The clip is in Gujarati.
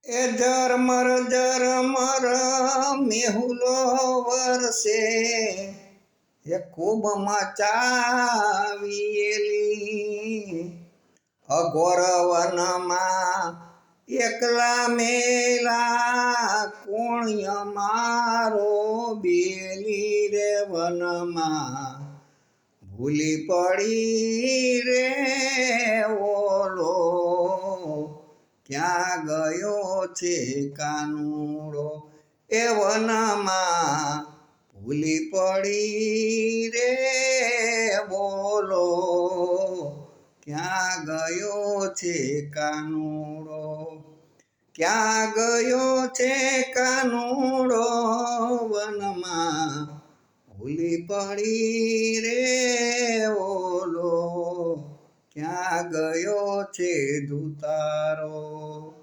એ ઝરમર ઝરમર મેહુલો વરસે એ ખૂબ મચાવીએલી અઘોર વનમાં એકલા મેલા કોણ્ય મારો બેલી રે વનમાં ભૂલી પડી રે ઓલો ક્યાં ગયો છે કાનુડો એ વનમાં ભૂલી પડી રે બોલો ક્યાં ગયો છે કાનુડો ક્યાં ગયો છે કાનુડો વનમાં ભૂલી પડી રે ઓલો ક્યાં ગયો છે ધુતારો।